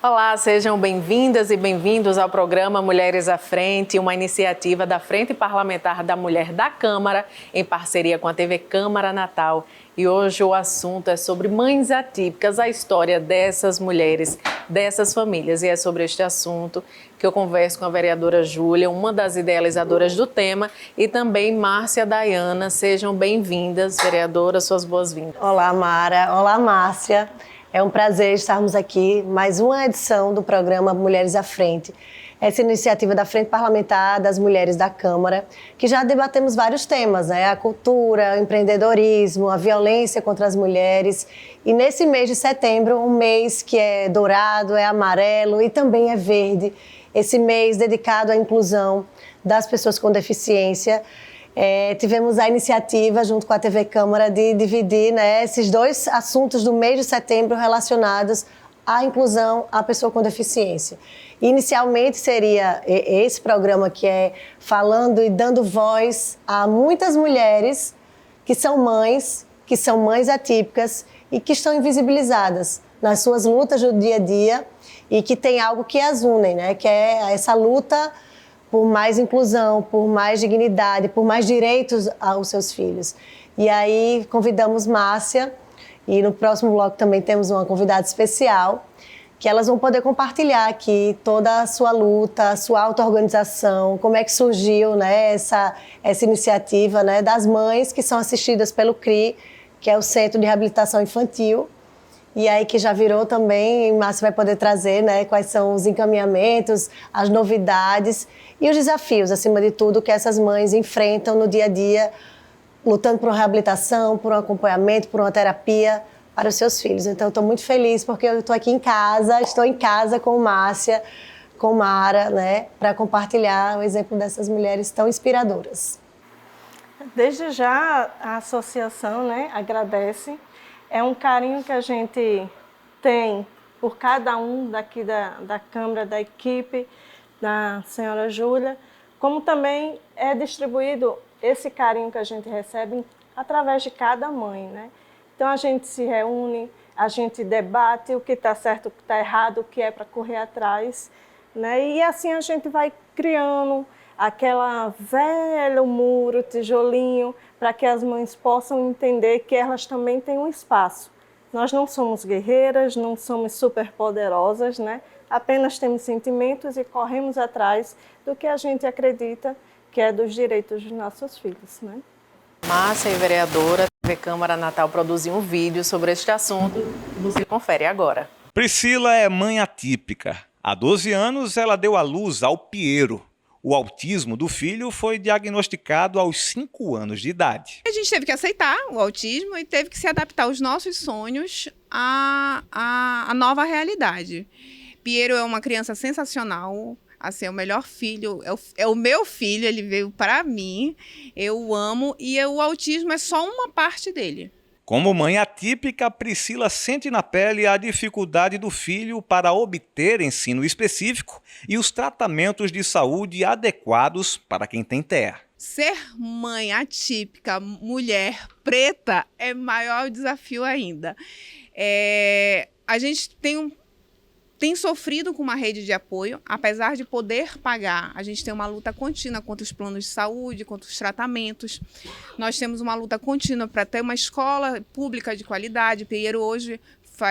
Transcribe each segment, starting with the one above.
Olá, sejam bem-vindas e bem-vindos ao programa Mulheres à Frente, uma iniciativa da Frente Parlamentar da Mulher da Câmara, em parceria com a TV Câmara Natal. E hoje o assunto é sobre mães atípicas, a história dessas mulheres, dessas famílias. E é sobre este assunto que eu converso com a vereadora Júlia, uma das idealizadoras do tema, e também Márcia Dayana. Sejam bem-vindas, vereadora, suas boas-vindas. Olá, Mara. Olá, Márcia. É um prazer estarmos aqui, mais uma edição do programa Mulheres à Frente. Essa iniciativa da Frente Parlamentar das Mulheres da Câmara, que já debatemos vários temas, né? A cultura, o empreendedorismo, a violência contra as mulheres. E nesse mês de setembro, um mês que é dourado, é amarelo e também é verde. Esse mês dedicado à inclusão das pessoas com deficiência. Tivemos a iniciativa, junto com a TV Câmara, de dividir, né, esses dois assuntos do mês de setembro relacionados à inclusão à pessoa com deficiência. Inicialmente seria esse programa que é falando e dando voz a muitas mulheres que são mães atípicas e que estão invisibilizadas nas suas lutas do dia a dia e que tem algo que as unem, né, que é essa luta por mais inclusão, por mais dignidade, por mais direitos aos seus filhos. E aí convidamos Márcia, e no próximo bloco também temos uma convidada especial, que elas vão poder compartilhar aqui toda a sua luta, a sua auto-organização, como é que surgiu, né, essa iniciativa, né, das mães que são assistidas pelo CRI, que é o Centro de Reabilitação Infantil, e aí que já virou também, Márcia vai poder trazer, né, quais são os encaminhamentos, as novidades e os desafios, acima de tudo, que essas mães enfrentam no dia a dia, lutando por uma reabilitação, por um acompanhamento, por uma terapia para os seus filhos. Então, estou muito feliz porque eu estou aqui em casa, estou em casa com Márcia, com Mara, né, para compartilhar o exemplo dessas mulheres tão inspiradoras. Desde já, a associação, né, agradece. É um carinho que a gente tem por cada um daqui da Câmara, da equipe, da senhora Júlia, como também é distribuído esse carinho que a gente recebe através de cada mãe, né? Então a gente se reúne, a gente debate o que está certo, o que está errado, o que é para correr atrás, né? E assim a gente vai criando aquela velho muro, tijolinho, para que as mães possam entender que elas também têm um espaço. Nós não somos guerreiras, não somos superpoderosas, né? Apenas temos sentimentos e corremos atrás do que a gente acredita que é dos direitos dos nossos filhos, né? Márcia e vereadora, a TV Câmara Natal produziu um vídeo sobre este assunto. Você confere agora. Priscila é mãe atípica. Há 12 anos, ela deu à luz ao Piero. O autismo do filho foi diagnosticado aos 5 anos de idade. A gente teve que aceitar o autismo e teve que se adaptar aos nossos sonhos à nova realidade. Piero é uma criança sensacional, assim, é o melhor filho, é o meu filho, ele veio para mim, eu o amo e o autismo é só uma parte dele. Como mãe atípica, Priscila sente na pele a dificuldade do filho para obter ensino específico e os tratamentos de saúde adequados para quem tem TEA. Ser mãe atípica, mulher preta, é maior desafio ainda. A gente tem sofrido com uma rede de apoio, apesar de poder pagar. A gente tem uma luta contínua contra os planos de saúde, contra os tratamentos. Nós temos uma luta contínua para ter uma escola pública de qualidade. Piero hoje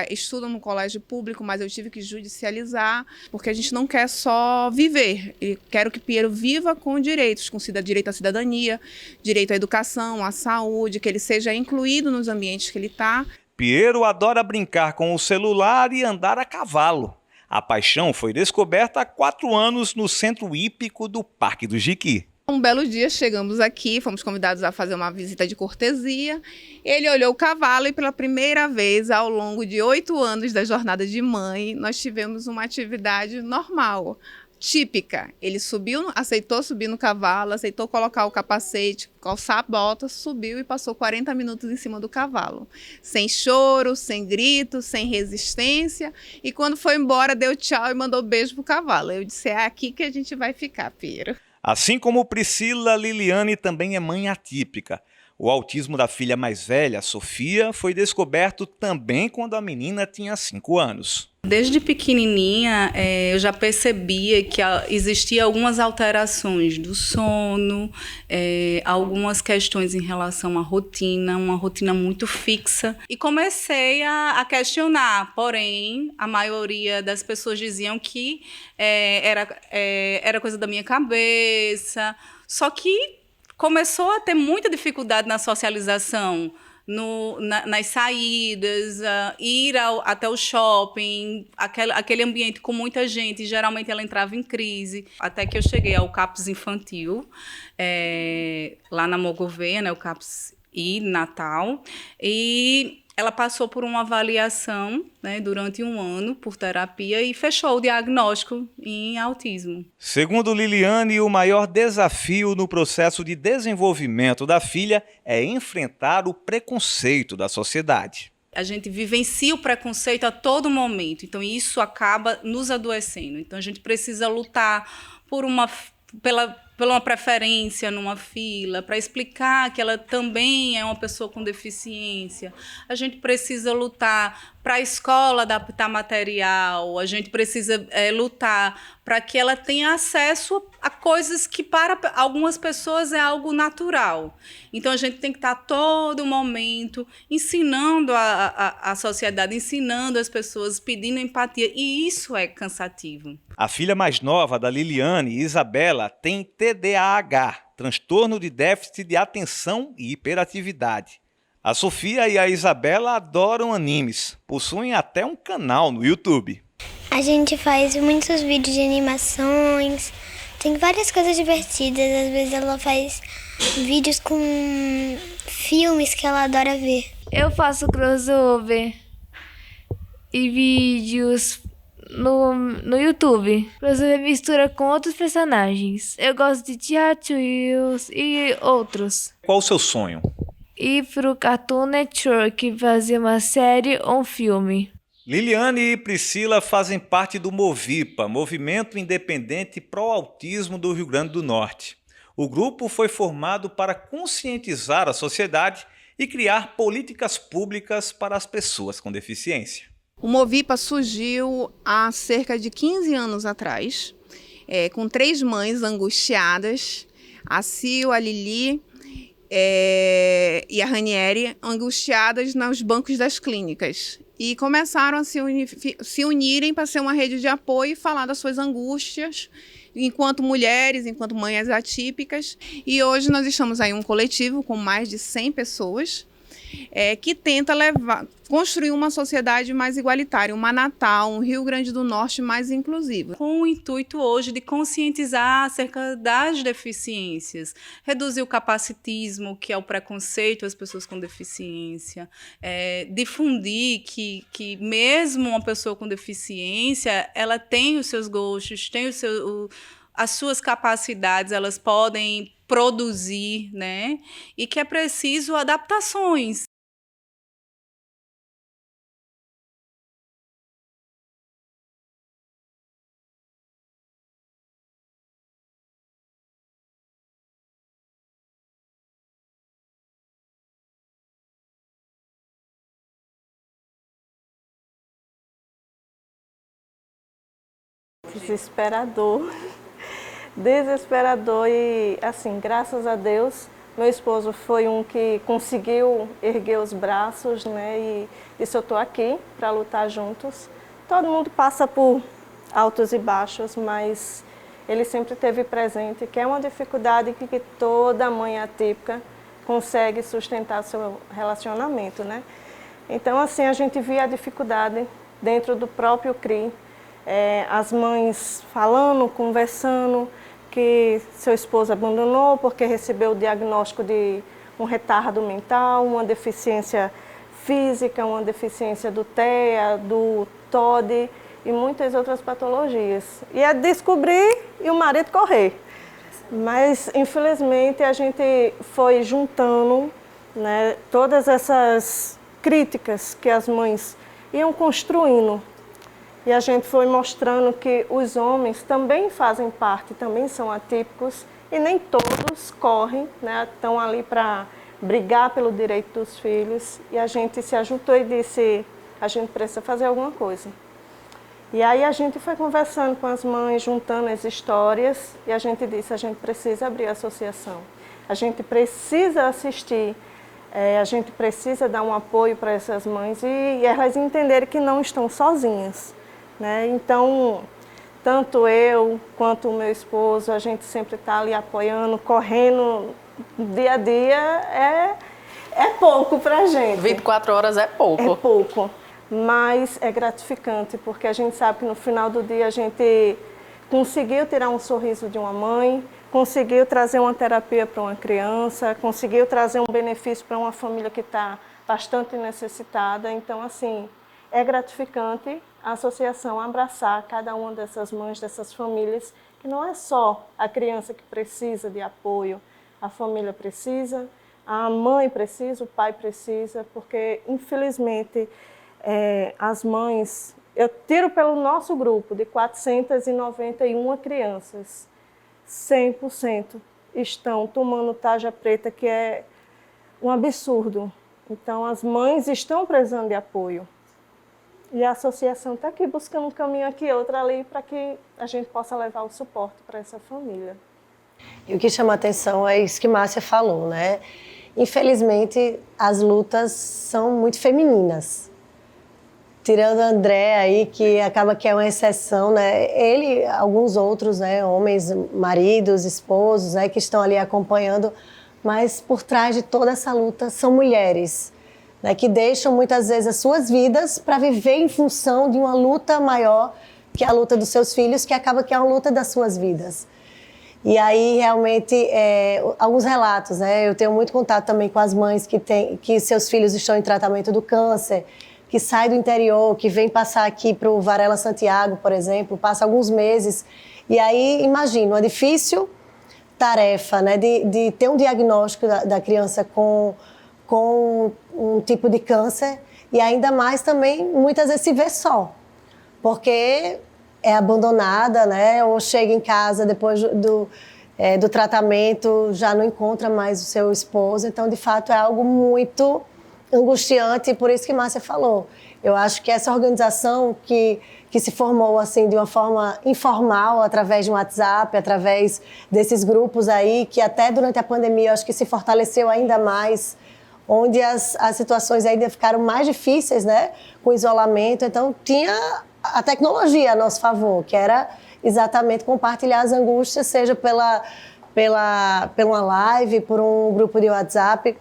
estuda no colégio público, mas eu tive que judicializar, porque a gente não quer só viver. Eu quero que Piero viva com direitos, com direito à cidadania, direito à educação, à saúde, que ele seja incluído nos ambientes que ele está. Piero adora brincar com o celular e andar a cavalo. A paixão foi descoberta há 4 anos no centro hípico do Parque do Jiqui. Um belo dia chegamos aqui, fomos convidados a fazer uma visita de cortesia. Ele olhou o cavalo e pela primeira vez ao longo de 8 anos da jornada de mãe, nós tivemos uma atividade normal, típica. Ele aceitou subir no cavalo, aceitou colocar o capacete, calçar a bota, subiu e passou 40 minutos em cima do cavalo. Sem choro, sem grito, sem resistência. E quando foi embora, deu tchau e mandou beijo pro cavalo. Eu disse, é aqui que a gente vai ficar, Piero. Assim como Priscila, Liliane também é mãe atípica. O autismo da filha mais velha, Sofia, foi descoberto também quando a menina tinha 5 anos. Desde pequenininha, eu já percebia que existiam algumas alterações do sono, algumas questões em relação à rotina, uma rotina muito fixa. E comecei a questionar, porém, a maioria das pessoas diziam que era coisa da minha cabeça. Só que começou a ter muita dificuldade na socialização, nas saídas, ir até o shopping, aquele ambiente com muita gente. Geralmente ela entrava em crise, até que eu cheguei ao CAPS infantil, lá na Mogoveia, né, o CAPS I, Natal, e ela passou por uma avaliação, né, durante 1 ano por terapia e fechou o diagnóstico em autismo. Segundo Liliane, o maior desafio no processo de desenvolvimento da filha é enfrentar o preconceito da sociedade. A gente vivencia o preconceito a todo momento, então isso acaba nos adoecendo. Então a gente precisa lutar pela uma preferência numa fila, para explicar que ela também é uma pessoa com deficiência. A gente precisa lutar para a escola adaptar material, a gente precisa lutar para que ela tenha acesso a coisas que para algumas pessoas é algo natural. Então a gente tem que estar a todo momento ensinando a sociedade, ensinando as pessoas, pedindo empatia, e isso é cansativo. A filha mais nova da Liliane, Isabela, tem TDAH, transtorno de déficit de atenção e hiperatividade. A Sofia e a Isabela adoram animes, possuem até um canal no YouTube. A gente faz muitos vídeos de animações, tem várias coisas divertidas. Às vezes ela faz vídeos com filmes que ela adora ver. Eu faço crossover e vídeos no YouTube. Crossover mistura com outros personagens. Eu gosto de Teatro e outros. Qual o seu sonho? Ir pro Cartoon Network fazer uma série ou um filme. Liliane e Priscila fazem parte do Movipa, Movimento Independente Pró-Autismo do Rio Grande do Norte. O grupo foi formado para conscientizar a sociedade e criar políticas públicas para as pessoas com deficiência. O Movipa surgiu há cerca de 15 anos atrás, com 3 mães angustiadas, a Sil, a Lili e a Ranieri, angustiadas nos bancos das clínicas. E começaram a se unirem para ser uma rede de apoio e falar das suas angústias, enquanto mulheres, enquanto mães atípicas. E hoje nós estamos aí um coletivo com mais de 100 pessoas, que tenta construir uma sociedade mais igualitária, uma Natal, um Rio Grande do Norte mais inclusivo. Com o intuito hoje de conscientizar acerca das deficiências, reduzir o capacitismo, que é o preconceito às pessoas com deficiência, difundir que mesmo uma pessoa com deficiência, ela tem os seus gostos, tem as suas capacidades, elas podem produzir, né? E que é preciso adaptações. Desesperador e, assim, graças a Deus, meu esposo foi um que conseguiu erguer os braços, né, e disse, eu estou aqui para lutar juntos. Todo mundo passa por altos e baixos, mas ele sempre teve presente, que é uma dificuldade que toda mãe atípica consegue sustentar seu relacionamento, né? Então, assim, a gente via a dificuldade dentro do próprio CRI, as mães falando, conversando, que seu esposo abandonou porque recebeu o diagnóstico de um retardo mental, uma deficiência física, uma deficiência do TEA, do TOD e muitas outras patologias. E é descobrir e o marido correr. Mas, infelizmente, a gente foi juntando, né, todas essas críticas que as mães iam construindo. E a gente foi mostrando que os homens também fazem parte, também são atípicos, e nem todos correm, né, estão ali para brigar pelo direito dos filhos, e a gente se ajuntou e disse, a gente precisa fazer alguma coisa. E aí a gente foi conversando com as mães, juntando as histórias, e a gente disse, a gente precisa abrir a associação, a gente precisa assistir, a gente precisa dar um apoio para essas mães e elas entenderem que não estão sozinhas, né? Então, tanto eu quanto o meu esposo, a gente sempre está ali apoiando, correndo dia a dia, é pouco para a gente. 24 horas é pouco. É pouco, mas é gratificante, porque a gente sabe que no final do dia a gente conseguiu tirar um sorriso de uma mãe, conseguiu trazer uma terapia para uma criança, conseguiu trazer um benefício para uma família que está bastante necessitada. Então, assim, é gratificante a associação abraçar cada uma dessas mães, dessas famílias, que não é só a criança que precisa de apoio, a família precisa, a mãe precisa, o pai precisa, porque, infelizmente, as mães... Eu tiro pelo nosso grupo de 491 crianças, 100% estão tomando tarja preta, que é um absurdo. Então, as mães estão precisando de apoio. E a associação está aqui buscando um caminho aqui, outro ali, para que a gente possa levar o suporte para essa família. E o que chama a atenção é isso que Márcia falou, né? Infelizmente, as lutas são muito femininas. Tirando André aí, que acaba que é uma exceção, né? Ele, alguns outros, né? Homens, maridos, esposos, né? Que estão ali acompanhando, mas por trás de toda essa luta são mulheres, né? Que deixam muitas vezes as suas vidas para viver em função de uma luta maior, que é a luta dos seus filhos, que acaba que é uma luta das suas vidas. E aí, realmente, alguns relatos, né? Eu tenho muito contato também com as mães que seus filhos estão em tratamento do câncer, que sai do interior, que vem passar aqui para o Varela Santiago, por exemplo, passa alguns meses. E aí, imagina, uma difícil tarefa, né, de ter um diagnóstico da criança com um tipo de câncer, e ainda mais também, muitas vezes, se vê só, porque é abandonada, né, ou chega em casa depois do tratamento, já não encontra mais o seu esposo. Então, de fato, é algo muito angustiante, e por isso que Márcia falou. Eu acho que essa organização que se formou assim de uma forma informal, através de um WhatsApp, através desses grupos aí, que até durante a pandemia eu acho que se fortaleceu ainda mais, onde as situações ainda ficaram mais difíceis, né, com o isolamento. Então, tinha a tecnologia a nosso favor, que era exatamente compartilhar as angústias, seja pela uma live, por um grupo de WhatsApp.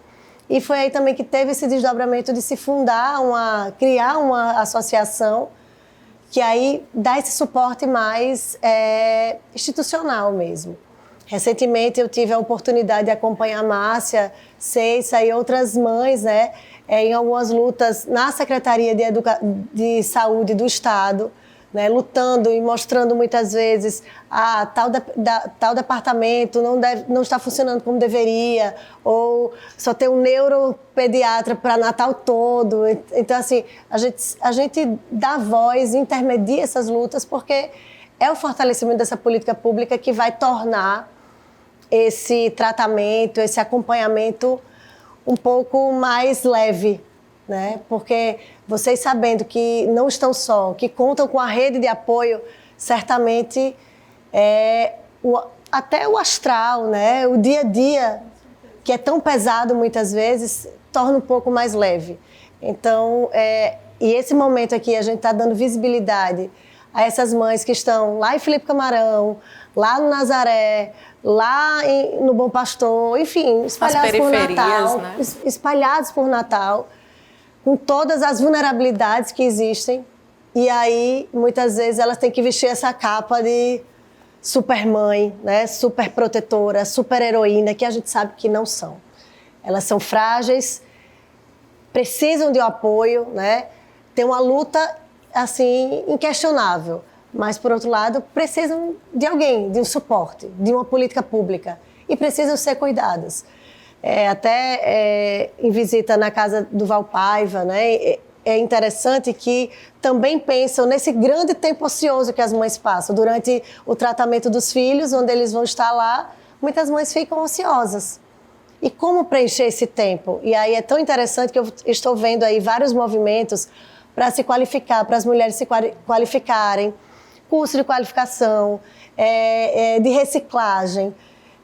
E foi aí também que teve esse desdobramento de se criar uma associação que aí dá esse suporte mais institucional mesmo. Recentemente eu tive a oportunidade de acompanhar a Márcia, Ceissa e outras mães, né, em algumas lutas na Secretaria de Saúde do Estado, né, lutando e mostrando muitas vezes tal departamento não está funcionando como deveria, ou só tem um neuropediatra para Natal todo. Então, assim, a gente dá voz, intermedia essas lutas, porque é o fortalecimento dessa política pública que vai tornar esse tratamento, esse acompanhamento um pouco mais leve, né? Porque vocês sabendo que não estão só, que contam com a rede de apoio, certamente até o astral, né? O dia a dia, que é tão pesado muitas vezes, torna um pouco mais leve. Então, e esse momento aqui, a gente está dando visibilidade a essas mães que estão lá em Felipe Camarão, lá no Nazaré, lá no Bom Pastor, enfim, espalhados por Natal, né? Espalhados por Natal, com todas as vulnerabilidades que existem. E aí, muitas vezes, elas têm que vestir essa capa de supermãe, né? Super protetora, super heroína, que a gente sabe que não são. Elas são frágeis, precisam de um apoio, né? Tem uma luta, assim, inquestionável. Mas, por outro lado, precisam de alguém, de um suporte, de uma política pública. E precisam ser cuidadas. Em visita na casa do Valpaiva, né? É interessante que também pensam nesse grande tempo ocioso que as mães passam durante o tratamento dos filhos, onde eles vão estar lá. Muitas mães ficam ociosas. E como preencher esse tempo? E aí é tão interessante que eu estou vendo aí vários movimentos para se qualificar, para as mulheres se qualificarem, curso de qualificação, de reciclagem.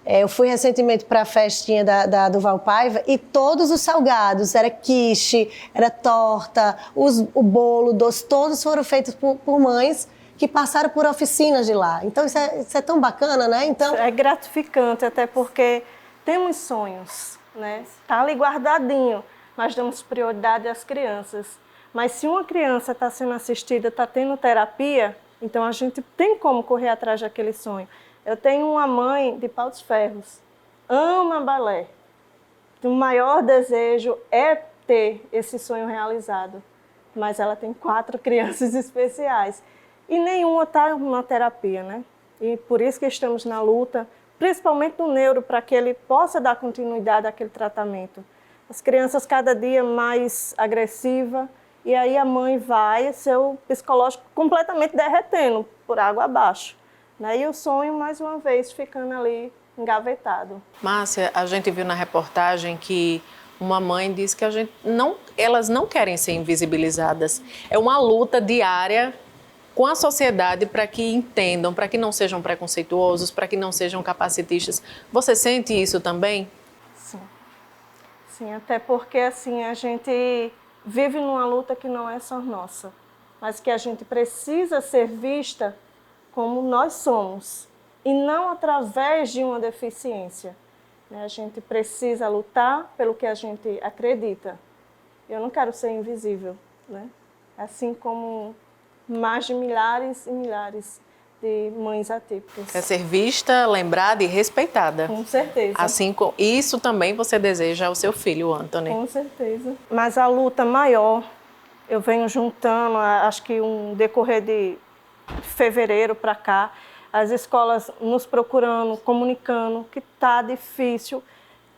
Eu fui recentemente para a festinha do Valpaiva e todos os salgados, era quiche, era torta, o bolo, doce, todos foram feitos por mães que passaram por oficinas de lá. Então isso é tão bacana, né? Então, é gratificante, até porque temos sonhos, né? Está ali guardadinho, mas damos prioridade às crianças. Mas se uma criança está sendo assistida, está tendo terapia, então a gente tem como correr atrás daquele sonho. Eu tenho uma mãe de Pau dos Ferros, ama balé. O maior desejo é ter esse sonho realizado. Mas ela tem 4 crianças especiais. E nenhuma está na terapia, né? E por isso que estamos na luta, principalmente do neuro, para que ele possa dar continuidade àquele tratamento. As crianças cada dia mais agressivas, e aí a mãe vai, seu psicológico completamente derretendo por água abaixo. E o sonho, mais uma vez, ficando ali engavetado. Márcia, a gente viu na reportagem que uma mãe disse que elas não querem ser invisibilizadas. É uma luta diária com a sociedade para que entendam, para que não sejam preconceituosos, para que não sejam capacitistas. Você sente isso também? Sim. Sim, até porque assim, a gente vive numa luta que não é só nossa, mas que a gente precisa ser vista como nós somos, e não através de uma deficiência. A gente precisa lutar pelo que a gente acredita. Eu não quero ser invisível, né? Assim como mais de milhares e milhares de mães atípicas. Quer ser vista, lembrada e respeitada. Com certeza. Assim como isso também você deseja ao seu filho, Anthony. Com certeza. Mas a luta maior, eu venho juntando, acho que um decorrer de fevereiro para cá, as escolas nos procurando, comunicando que está difícil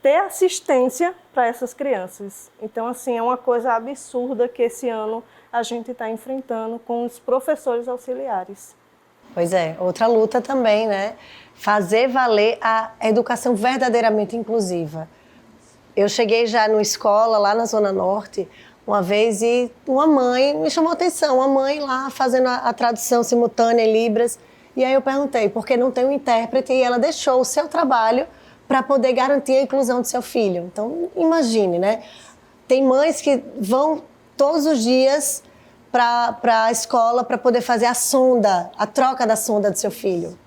ter assistência para essas crianças. Então, assim, é uma coisa absurda que esse ano a gente está enfrentando com os professores auxiliares. Pois é, outra luta também, né? Fazer valer a educação verdadeiramente inclusiva. Eu cheguei já numa escola lá na Zona Norte uma vez e uma mãe me chamou a atenção, uma mãe lá fazendo a tradução simultânea em Libras. E aí eu perguntei, por que não tem um intérprete? E ela deixou o seu trabalho para poder garantir a inclusão do seu filho. Então, imagine, né? Tem mães que vão todos os dias para a escola para poder fazer a troca da sonda do seu filho,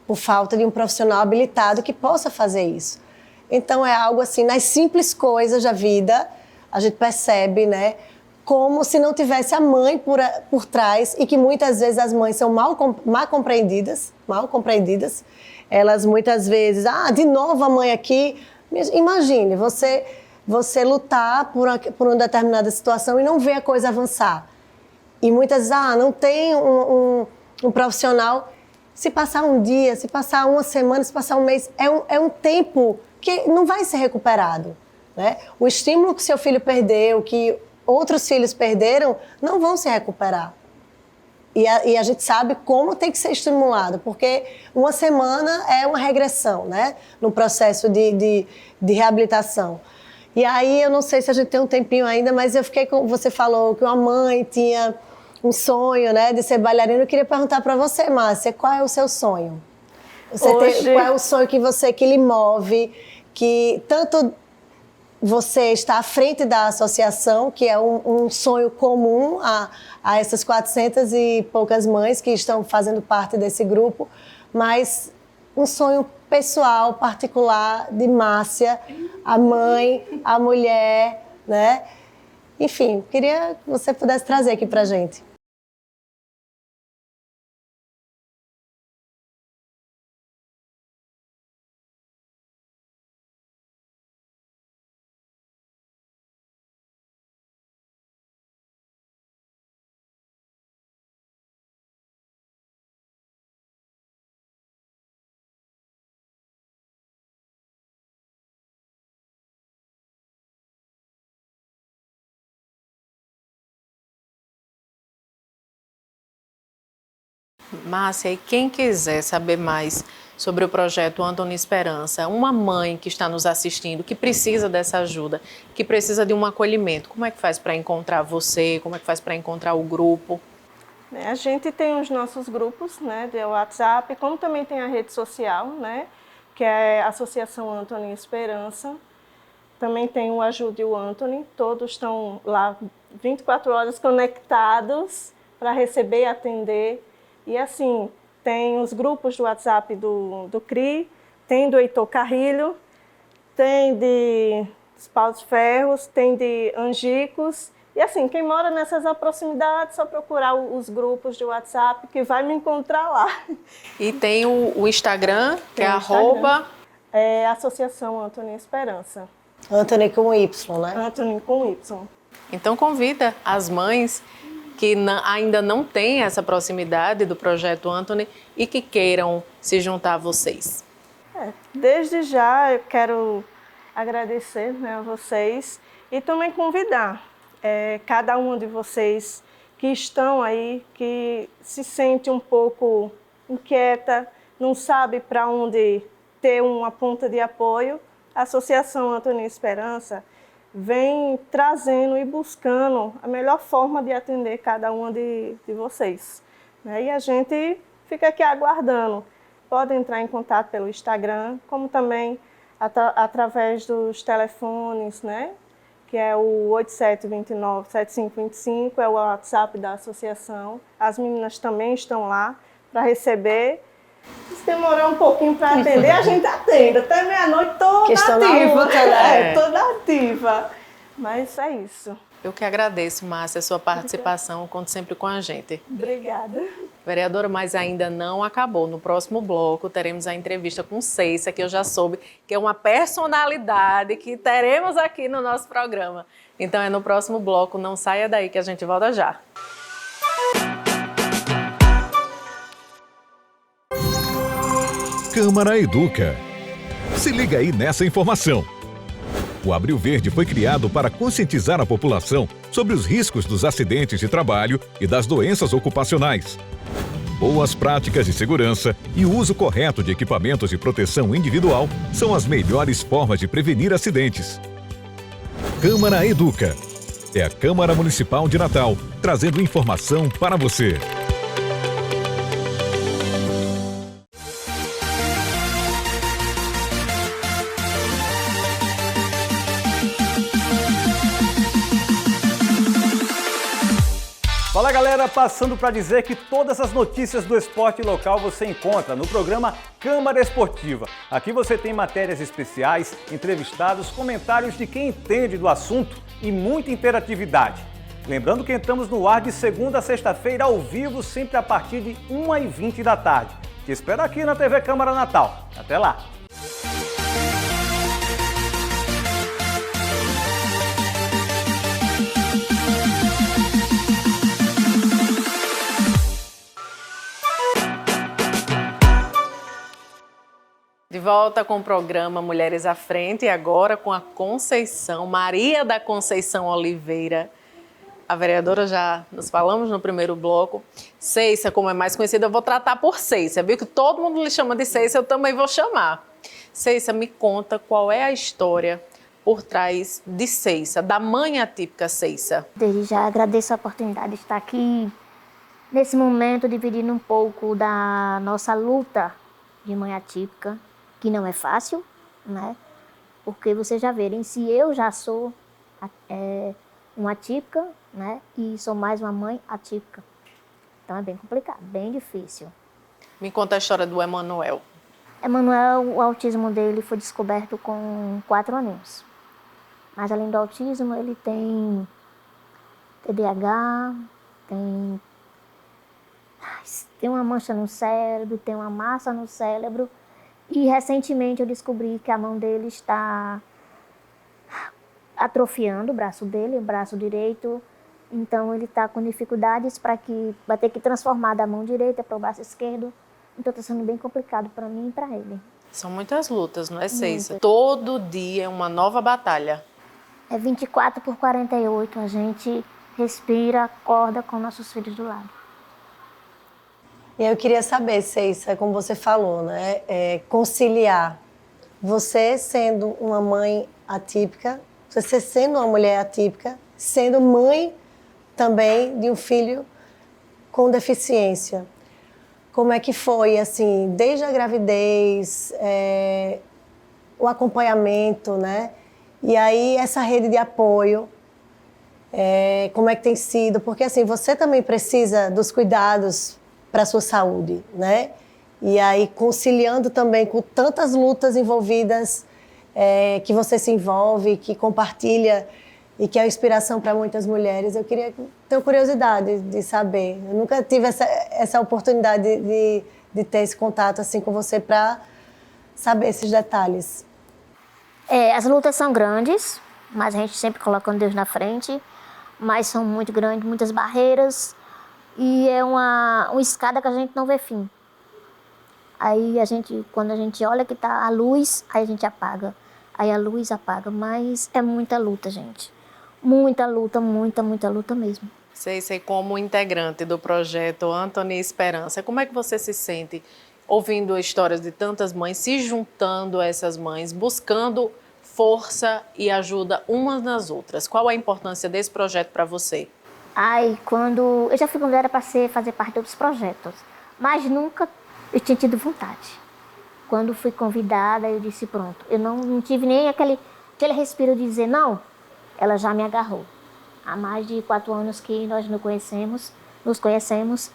por falta de um profissional habilitado que possa fazer isso. Então, é algo assim, nas simples coisas da vida, a gente percebe, né, como se não tivesse a mãe por trás, e que muitas vezes as mães são mal compreendidas. Elas muitas vezes, de novo a mãe aqui. Imagine, você lutar por uma determinada situação e não ver a coisa avançar. E muitas vezes, não tem um profissional. Se passar um dia, se passar uma semana, se passar um mês, é um tempo que não vai ser recuperado, né? O estímulo que seu filho perdeu, que outros filhos perderam, não vão se recuperar. E a gente sabe como tem que ser estimulado, porque uma semana é uma regressão, né? No processo de reabilitação. E aí, eu não sei se a gente tem um tempinho ainda, mas eu fiquei com... Você falou que uma mãe tinha um sonho, né, de ser bailarina. Eu queria perguntar para você, Márcia, qual é o seu sonho? Qual é o sonho que lhe move, que tanto você está à frente da associação, que é um sonho comum a essas 400 e poucas mães que estão fazendo parte desse grupo, mas um sonho pessoal, particular, de Márcia, a mãe, a mulher, né? Enfim, queria que você pudesse trazer aqui pra gente. Márcia, e quem quiser saber mais sobre o projeto Antony Esperança. Uma mãe que está nos assistindo, que precisa dessa ajuda, que precisa de um acolhimento, como é que faz para encontrar você? Como é que faz para encontrar o grupo? A gente tem os nossos grupos, né, de WhatsApp, como também tem a rede social, né, que é a Associação Antony Esperança. Também tem o Ajude o Antony, todos estão lá 24 horas conectados para receber e atender. E assim, tem os grupos do WhatsApp do CRI, tem do Heitor Carrilho, tem de Paus Ferros, tem de Angicos. E assim, quem mora nessas proximidades, só procurar os grupos de WhatsApp que vai me encontrar lá. E tem o Instagram, que é @... É Associação Antony Esperança. Antony com Y, né? Antony com Y. Então convida as mães que ainda não têm essa proximidade do Projeto Antony e que queiram se juntar a vocês. Desde já eu quero agradecer, né, a vocês e também convidar cada um de vocês que estão aí, que se sente um pouco inquieta, não sabe para onde ter uma ponta de apoio. A Associação Antony Esperança vem trazendo e buscando a melhor forma de atender cada uma de vocês. E a gente fica aqui aguardando. Pode entrar em contato pelo Instagram, como também através dos telefones, né? Que é o 8729-7525, é o WhatsApp da associação. As meninas também estão lá para receber. Se demorar um pouquinho para atender, a gente atende. Até meia-noite toda ativa. Toda ativa. Mas é isso. Eu que agradeço, Márcia, a sua participação. Conte sempre com a gente. Obrigada. Vereadora, mas ainda não acabou. No próximo bloco teremos a entrevista com Ceissa, que eu já soube que é uma personalidade que teremos aqui no nosso programa. Então é no próximo bloco. Não saia daí que a gente volta já. Câmara Educa. Se liga aí nessa informação. O Abril Verde foi criado para conscientizar a população sobre os riscos dos acidentes de trabalho e das doenças ocupacionais. Boas práticas de segurança e o uso correto de equipamentos de proteção individual são as melhores formas de prevenir acidentes. Câmara Educa. É a Câmara Municipal de Natal, trazendo informação para você. Fala galera, passando para dizer que todas as notícias do esporte local você encontra no programa Câmara Esportiva. Aqui você tem matérias especiais, entrevistados, comentários de quem entende do assunto e muita interatividade. Lembrando que entramos no ar de segunda a sexta-feira ao vivo, sempre a partir de 1h20 da tarde. Te espero aqui na TV Câmara Natal. Até lá! De volta com o programa Mulheres à Frente e agora com a Conceição, Maria da Conceição Oliveira. A vereadora já nos falamos no primeiro bloco. Ceissa, como é mais conhecida, eu vou tratar por Ceissa, viu? Que todo mundo lhe chama de Ceissa, eu também vou chamar. Ceissa, me conta qual é a história por trás de Ceissa, da mãe atípica Ceissa. Desde já agradeço a oportunidade de estar aqui nesse momento, dividindo um pouco da nossa luta de mãe atípica, que não é fácil, né? Porque vocês já verem, se eu já sou uma atípica, né? E sou mais uma mãe atípica. Então é bem complicado, bem difícil. Me conta a história do Emanuel. Emanuel, o autismo dele foi descoberto com 4 aninhos. Mas além do autismo, ele tem TDAH, tem uma mancha no cérebro, tem uma massa no cérebro. E recentemente eu descobri que a mão dele está atrofiando o braço dele, o braço direito. Então ele está com dificuldades vai ter que transformar da mão direita para o braço esquerdo. Então está sendo bem complicado para mim e para ele. São muitas lutas, não é, Ceissa? Todo dia é uma nova batalha. É 24/48, a gente respira, acorda com nossos filhos do lado. E eu queria saber, Ceissa, como você falou, né? Conciliar você sendo uma mãe atípica, você sendo uma mulher atípica, sendo mãe também de um filho com deficiência. Como é que foi, assim, desde a gravidez, o acompanhamento, né? E aí essa rede de apoio, como é que tem sido? Porque, assim, você também precisa dos cuidados para a sua saúde, né? E aí conciliando também com tantas lutas envolvidas, que você se envolve, que compartilha e que é inspiração para muitas mulheres. Eu tenho curiosidade de saber. Eu nunca tive essa oportunidade de ter esse contato assim com você para saber esses detalhes. As lutas são grandes, mas a gente sempre colocando Deus na frente, mas são muito grandes, muitas barreiras, e é uma escada que a gente não vê fim. Aí quando a gente olha que tá a luz, aí a gente apaga. Aí a luz apaga, mas é muita luta, gente. Muita luta mesmo. Sei, como integrante do projeto Anthony Esperança, como é que você se sente ouvindo histórias de tantas mães, se juntando a essas mães, buscando força e ajuda umas nas outras? Qual a importância desse projeto para você? Quando eu já fui convidada para fazer parte de outros projetos, mas nunca eu tinha tido vontade. Quando fui convidada, eu disse pronto. Eu não tive nem aquele respiro de dizer não. Ela já me agarrou. Há mais de 4 anos que nós nos conhecemos,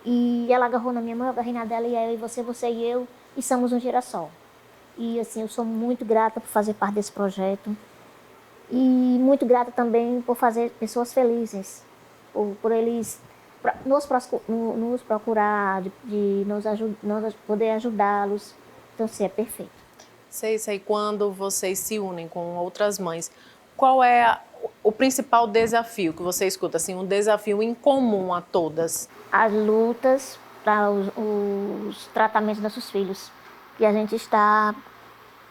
e ela agarrou na minha mão, eu agarrei na dela, e aí você e eu, e somos um girassol. E assim, eu sou muito grata por fazer parte desse projeto, e muito grata também por fazer pessoas felizes, por eles nos procurar, de nós poder ajudá-los. Então, sim, é perfeito. Sei, quando vocês se unem com outras mães, qual é o principal desafio que você escuta, assim, um desafio em comum a todas? As lutas para os tratamentos dos nossos filhos, que a gente está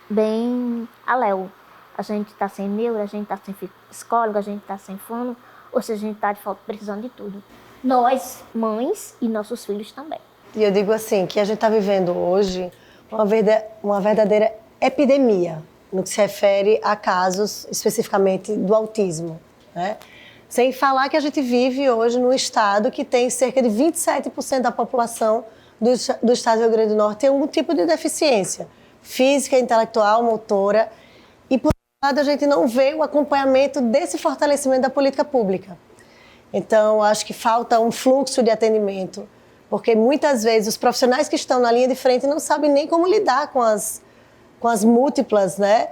bem a léu. A gente está sem neuro, a gente está sem psicólogo, a gente está sem fono, ou seja, a gente está precisando de tudo. Nós, mães, e nossos filhos também. E eu digo assim, que a gente está vivendo hoje uma verdadeira epidemia no que se refere a casos especificamente do autismo, né? Sem falar que a gente vive hoje num estado que tem cerca de 27% da população do estado do Rio Grande do Norte tem algum tipo de deficiência física, intelectual, motora, e por outro lado a gente não vê o acompanhamento desse fortalecimento da política pública. Então, acho que falta um fluxo de atendimento, porque muitas vezes os profissionais que estão na linha de frente não sabem nem como lidar com as múltiplas, né,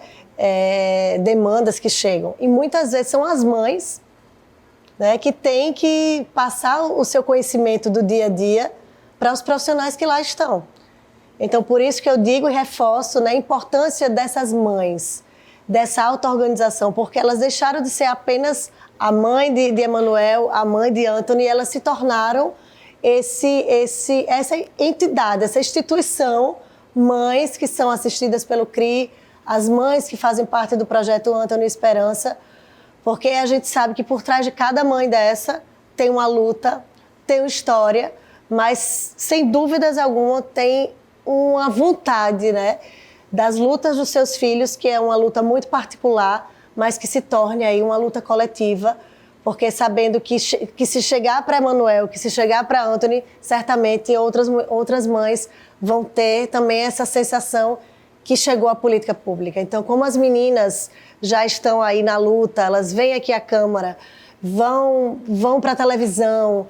demandas que chegam. E muitas vezes são as mães, né, que têm que passar o seu conhecimento do dia a dia para os profissionais que lá estão. Então, por isso que eu digo e reforço, né, a importância dessas mães, dessa auto-organização, porque elas deixaram de ser apenas a mãe de Emanuel, a mãe de Anthony, e elas se tornaram essa entidade, essa instituição, mães que são assistidas pelo CRI, as mães que fazem parte do projeto Anthony Esperança, porque a gente sabe que por trás de cada mãe dessa tem uma luta, tem uma história, mas sem dúvidas alguma tem uma vontade, né, das lutas dos seus filhos, que é uma luta muito particular, mas que se torne aí uma luta coletiva, porque sabendo que se chegar para Emanuel, que se chegar para Anthony, certamente outras mães vão ter também essa sensação que chegou a política pública. Então, como as meninas já estão aí na luta, elas vêm aqui à Câmara, vão para a televisão,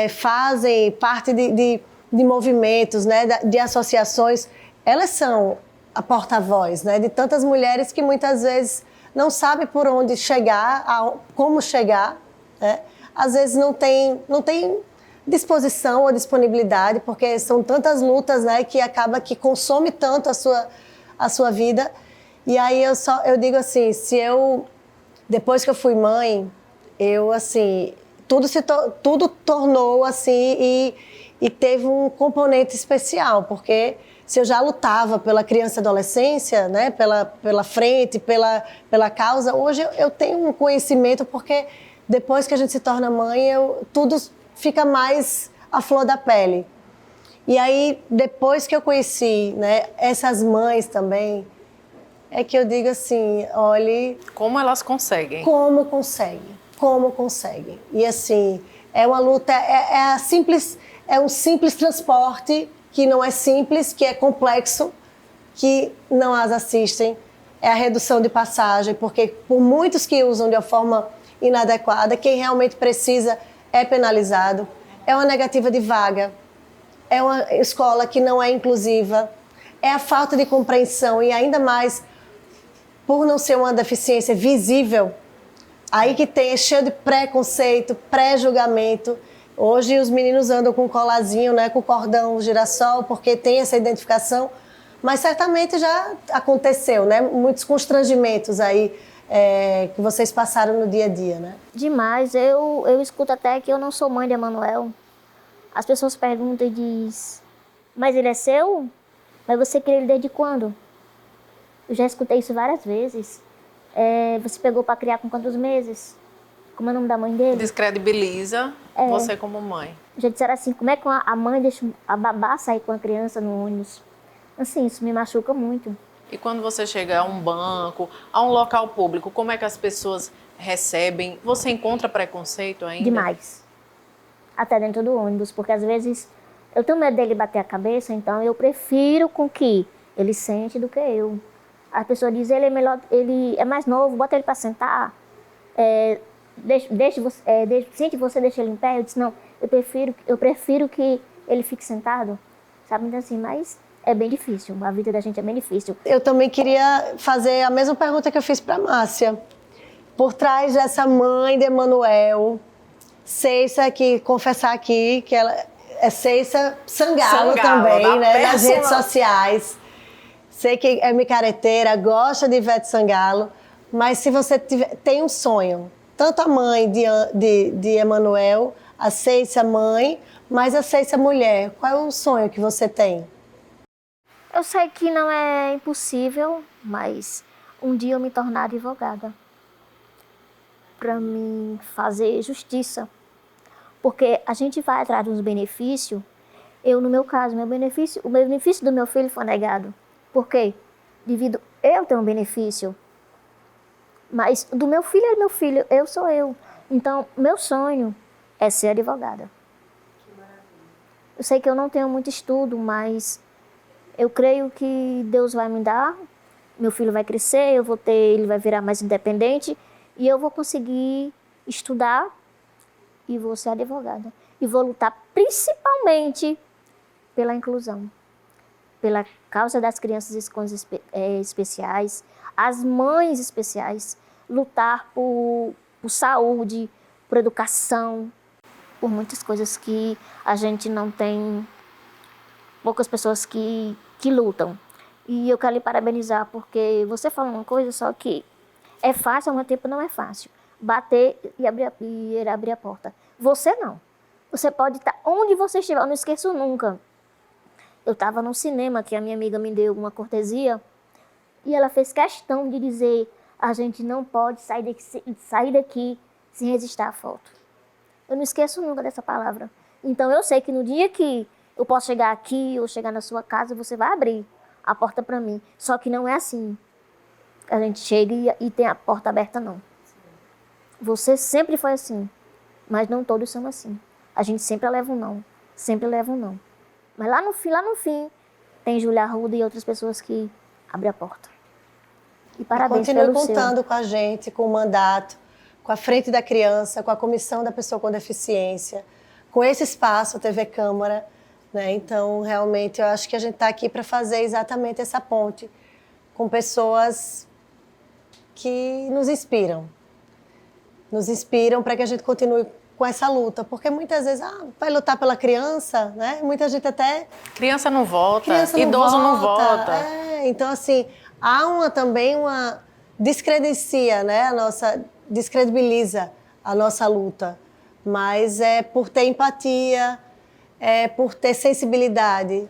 fazem parte de movimentos, né, de associações, elas são a porta-voz, né, de tantas mulheres que muitas vezes não sabem por onde chegar, como chegar, né? Às vezes não tem disposição ou disponibilidade, porque são tantas lutas, né, que acaba que consome tanto a sua vida. E aí eu digo assim, depois que eu fui mãe, tudo tornou assim e teve um componente especial, porque se eu já lutava pela criança e adolescência, né, pela frente, pela causa, hoje eu tenho um conhecimento, porque depois que a gente se torna mãe, tudo fica mais à flor da pele. E aí, depois que eu conheci, né, essas mães também, é que eu digo assim, olhe... Como elas conseguem? Como conseguem. E assim, é uma luta, é um simples transporte que não é simples, que é complexo, que não as assistem. É a redução de passagem, porque por muitos que usam de uma forma inadequada, quem realmente precisa é penalizado. É uma negativa de vaga, é uma escola que não é inclusiva, é a falta de compreensão e ainda mais por não ser uma deficiência visível, aí que tem, é cheio de preconceito, pré-julgamento. Hoje os meninos andam com colazinho, né, com cordão girassol, porque tem essa identificação, mas certamente já aconteceu, né, muitos constrangimentos aí que vocês passaram no dia a dia, né? Demais, eu escuto até que eu não sou mãe de Emanuel. As pessoas perguntam e dizem, mas ele é seu? Mas você queria ele desde quando? Eu já escutei isso várias vezes. Você pegou para criar com quantos meses? Como é o nome da mãe dele? Descredibiliza você como mãe. Já disseram assim, como é que a mãe deixa a babá sair com a criança no ônibus? Assim, isso me machuca muito. E quando você chega a um banco, a um local público, como é que as pessoas recebem? Você encontra preconceito ainda? Demais. Até dentro do ônibus, porque às vezes eu tenho medo dele bater a cabeça, então eu prefiro com que ele sente do que eu. A pessoa diz, ele é melhor, ele é mais novo, bota ele para sentar, sente você, deixa ele em pé. Eu disse, não, eu prefiro que ele fique sentado, sabe? Então assim, mas é bem difícil, a vida da gente é bem difícil. Eu também queria fazer a mesma pergunta que eu fiz para Márcia. Por trás dessa mãe de Emanuel, Ceissa, que confessar aqui que ela é Ceissa Sangalo também, né? Nas redes sociais. Sei que é micareteira, gosta de Ivete Sangalo, mas se você tem um sonho, tanto a mãe de Emanuel, a Ceissa mãe, mas a Ceissa mulher, qual é o sonho que você tem? Eu sei que não é impossível, mas um dia eu me tornar advogada. Para mim fazer justiça. Porque a gente vai atrás dos benefícios. No meu caso, o benefício do meu filho foi negado. Por quê? Devido eu ter um benefício. Mas do meu filho é meu filho, eu sou eu. Então, meu sonho é ser advogada. Eu sei que eu não tenho muito estudo, mas eu creio que Deus vai me dar. Meu filho vai crescer, ele vai virar mais independente e eu vou conseguir estudar e vou ser advogada. E vou lutar principalmente pela inclusão, pela causa das crianças com especiais, as mães especiais, lutar por saúde, por educação, por muitas coisas que a gente não tem, poucas pessoas que lutam. E eu quero lhe parabenizar, porque você fala uma coisa, só que é fácil, ao mesmo tempo não é fácil. Bater e abrir a porta. Você não. Você pode estar onde você estiver, eu não esqueço nunca. Eu estava no cinema, que a minha amiga me deu uma cortesia, e ela fez questão de dizer, a gente não pode sair daqui sem registrar a foto. Eu não esqueço nunca dessa palavra. Então eu sei que no dia que eu posso chegar aqui ou chegar na sua casa, você vai abrir a porta para mim. Só que não é assim. A gente chega e tem a porta aberta, não. Você sempre foi assim, mas não todos são assim. A gente sempre leva um não, sempre leva um não. Mas lá no fim, tem Júlia Arruda e outras pessoas que abrem a porta. E parabéns pelo seu. Continue contando com a gente, com o mandato, com a Frente da Criança, com a Comissão da Pessoa com Deficiência, com esse espaço, a TV Câmara, né? Então, realmente, eu acho que a gente está aqui para fazer exatamente essa ponte com pessoas que nos inspiram para que a gente continue com essa luta, porque muitas vezes vai lutar pela criança, né? Muita gente até... Criança não vota, idoso não vota. Então, assim, há também uma descredibiliza a nossa luta, mas é por ter empatia, é por ter sensibilidade.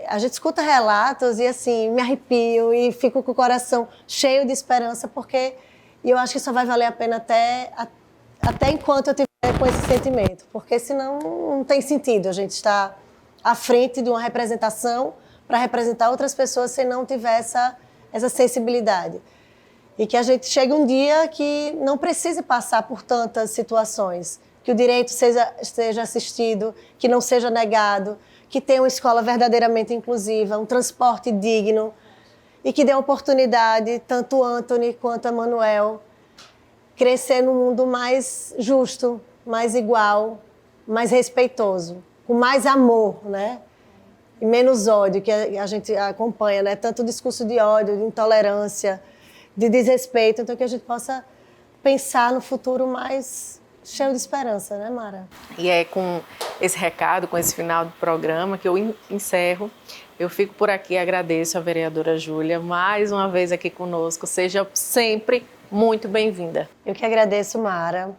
A gente escuta relatos e, assim, me arrepio e fico com o coração cheio de esperança, porque eu acho que só vai valer a pena até enquanto eu tiver com esse sentimento, porque senão não tem sentido a gente estar à frente de uma representação para representar outras pessoas se não tiver essa sensibilidade. E que a gente chegue um dia que não precise passar por tantas situações, que o direito seja assistido, que não seja negado, que tenha uma escola verdadeiramente inclusiva, um transporte digno e que dê oportunidade, tanto o Anthony quanto a Manuel, crescer num mundo mais justo, mais igual, mais respeitoso, com mais amor, né? E menos ódio, que a gente acompanha, né? Tanto o discurso de ódio, de intolerância, de desrespeito, então que a gente possa pensar no futuro mais cheio de esperança, né, Mara? E é com esse recado, com esse final do programa que eu encerro. Eu fico por aqui, agradeço a vereadora Júlia mais uma vez aqui conosco. Seja sempre muito bem-vinda. Eu que agradeço, Mara,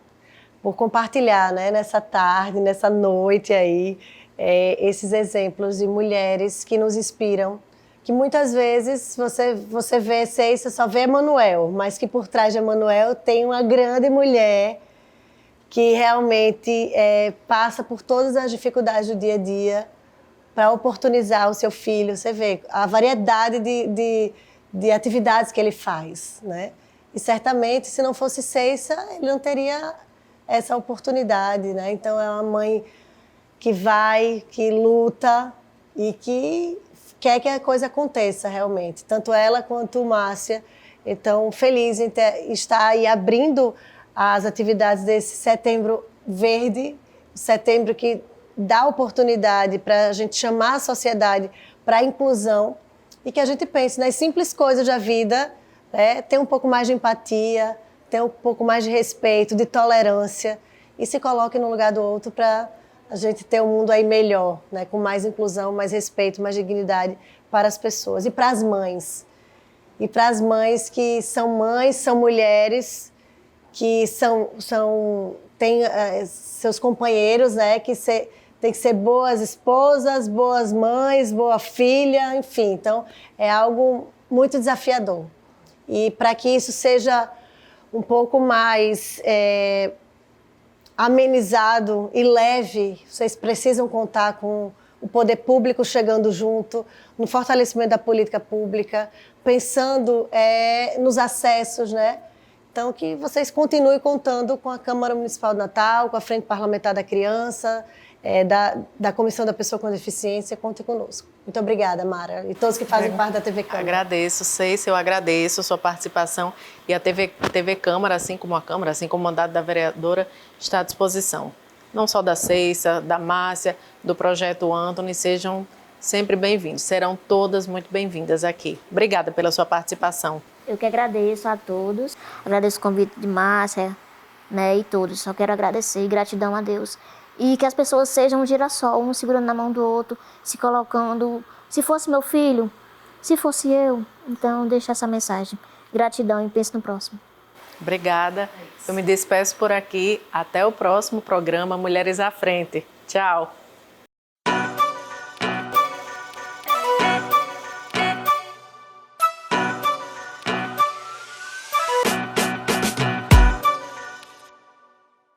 por compartilhar, né, nessa tarde, nessa noite aí, esses exemplos de mulheres que nos inspiram, que muitas vezes você vê Ceissa, só vê Emanuel, mas que por trás de Emanuel tem uma grande mulher que realmente passa por todas as dificuldades do dia a dia para oportunizar o seu filho. Você vê a variedade de atividades que ele faz, né? E certamente, se não fosse Ceissa, ele não teria essa oportunidade, né? Então, é uma mãe que vai, que luta e que quer que a coisa aconteça realmente, tanto ela quanto Márcia. Então, feliz em estar aí abrindo as atividades desse Setembro Verde, setembro que dá oportunidade para a gente chamar a sociedade para a inclusão e que a gente pense nas simples coisas da vida, né? Ter um pouco mais de empatia, ter um pouco mais de respeito, de tolerância e se coloque no lugar do outro para a gente ter um mundo aí melhor, né? Com mais inclusão, mais respeito, mais dignidade para as pessoas e para as mães. E para as mães, são mulheres, que têm seus companheiros, né? Que tem que ser boas esposas, boas mães, boa filha, enfim. Então, é algo muito desafiador. E para que isso seja um pouco mais amenizado e leve, vocês precisam contar com o poder público chegando junto, no fortalecimento da política pública, pensando nos acessos, né? Então, que vocês continuem contando com a Câmara Municipal de Natal, com a Frente Parlamentar da Criança, da Comissão da Pessoa com Deficiência, contem conosco. Muito obrigada, Mara, e todos que fazem parte da TV Câmara. Agradeço, Ceissa, eu agradeço a sua participação e a TV Câmara, assim como a Câmara, assim como o mandato da vereadora, está à disposição. Não só da Ceissa, da Márcia, do Projeto Anthony, sejam sempre bem-vindos, serão todas muito bem-vindas aqui. Obrigada pela sua participação. Eu que agradeço a todos, agradeço o convite de Márcia, né, e todos, só quero agradecer e gratidão a Deus. E que as pessoas sejam um girassol, um segurando na mão do outro, se colocando, se fosse meu filho, se fosse eu, então deixa essa mensagem. Gratidão e pense no próximo. Obrigada, eu me despeço por aqui, até o próximo programa Mulheres à Frente. Tchau!